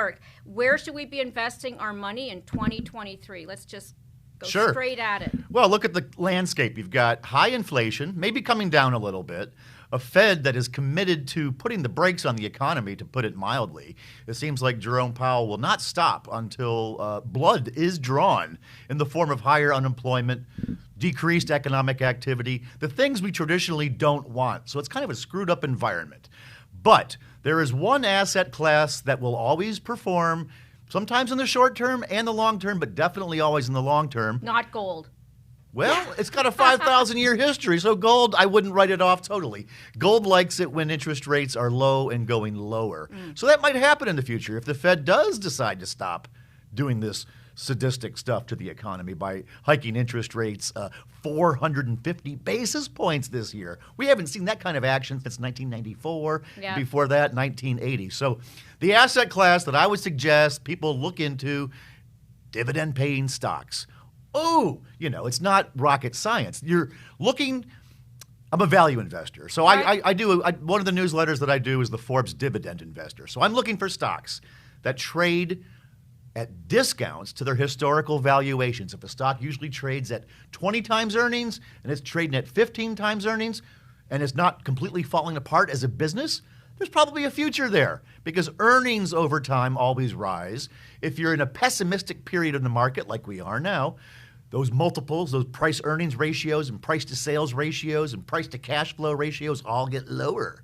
Eric, where should we be investing our money in 2023? Let's just go Sure. straight at it. Well, look at the landscape. You've got high inflation, maybe coming down a little bit, a Fed that is committed to putting the brakes on the economy, to put it mildly. It seems like Jerome Powell will not stop until blood is drawn in the form of higher unemployment, decreased economic activity, the things we traditionally don't want. So it's kind of a screwed up environment. But there is one asset class that will always perform, sometimes in the short term and the long term, but definitely always in the long term. Not gold. Well, it's got a 5,000-year history, so gold, I wouldn't write it off totally. Gold likes it when interest rates are low and going lower. So that might happen in the future if the Fed does decide to stop doing this sadistic stuff to the economy by hiking interest rates 450 basis points this year. We haven't seen that kind of action since 1994. Yeah. Before that, 1980. So the asset class that I would suggest people look into, dividend-paying stocks. Oh, it's not rocket science. You're looking. I'm a value investor. So Right. I do one of the newsletters that I do is the Forbes Dividend Investor. So I'm looking for stocks that trade at discounts to their historical valuations. If a stock usually trades at 20 times earnings and it's trading at 15 times earnings and it's not completely falling apart as a business, there's probably a future there because earnings over time always rise. If you're in a pessimistic period in the market like we are now, those multiples, those price earnings ratios and price to sales ratios and price to cash flow ratios all get lower.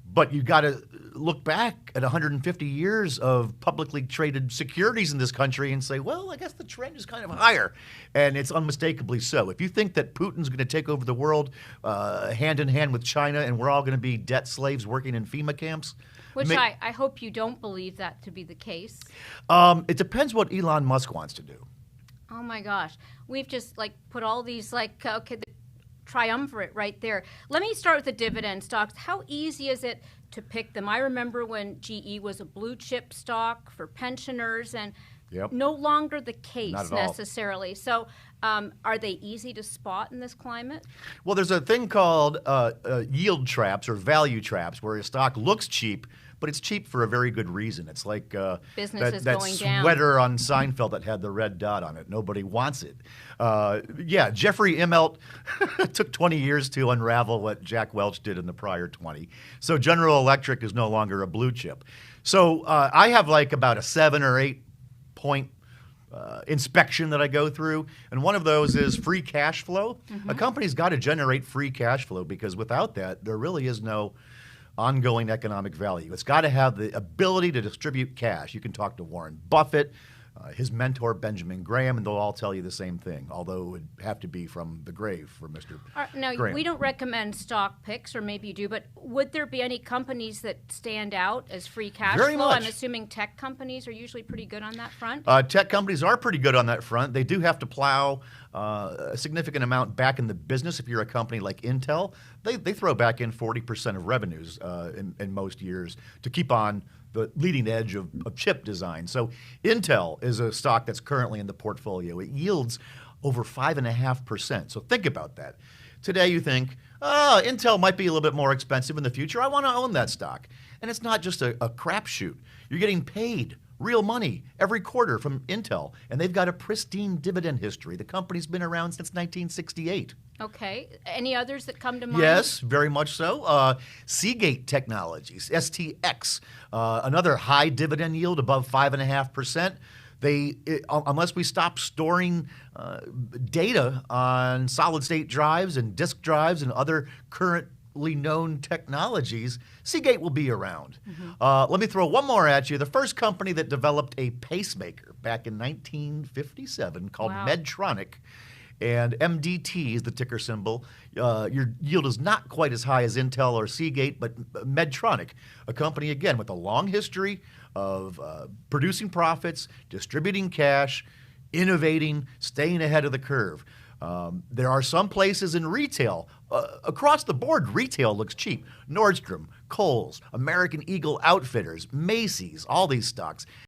But you've got to look back at 150 years of publicly traded securities in this country and say, well, I guess the trend is kind of higher. And it's unmistakably so. If you think that Putin's going to take over the world hand in hand with China and we're all going to be debt slaves working in FEMA camps. Which I hope you don't believe that to be the case. It depends what Elon Musk wants to do. Oh my gosh. We've just put all these the triumvirate right there. Let me start with the dividend stocks. How easy is it to pick them? I remember when GE was a blue chip stock for pensioners and no longer the case necessarily. So are they easy to spot in this climate? Well, there's a thing called yield traps or value traps where a stock looks cheap, but it's cheap for a very good reason. It's like that sweater on Seinfeld that had the red dot on it. Nobody wants it. Jeffrey Immelt took 20 years to unravel what Jack Welch did in the prior 20. So General Electric is no longer a blue chip. So I have about a 7 or 8 point inspection that I go through. And one of those is free cash flow. A company's got to generate free cash flow because without that, there really is no ongoing economic value. It's got to have the ability to distribute cash. You can talk to Warren Buffett, his mentor Benjamin Graham, and they'll all tell you the same thing, although it would have to be from the grave for Mr. Now, Graham. We don't recommend stock picks, or maybe you do, but would there be any companies that stand out as free cash Very flow? much. I'm assuming tech companies are usually pretty good on that front. Tech companies are pretty good on that front. They do have to plow a significant amount back in the business. If you're a company like Intel, they throw back in 40% of revenues in most years to keep on the leading edge of chip design. So Intel is a stock that's currently in the portfolio. It yields over 5.5%. So think about that. Today you think, Intel might be a little bit more expensive in the future. I want to own that stock. And it's not just a crapshoot. You're getting paid real money every quarter from Intel, and they've got a pristine dividend history. The company's been around since 1968. Okay. Any others that come to mind? Yes, very much so. Seagate Technologies, STX, another high dividend yield above 5.5%. Unless we stop storing data on solid-state drives and disk drives and other currently known technologies, Seagate will be around. Let me throw one more at you. The first company that developed a pacemaker back in 1957 called Medtronic, and MDT is the ticker symbol. Your yield is not quite as high as Intel or Seagate, but Medtronic, a company, again, with a long history of producing profits, distributing cash, innovating, staying ahead of the curve. There are some places in retail, across the board, retail looks cheap. Nordstrom, Kohl's, American Eagle Outfitters, Macy's, all these stocks.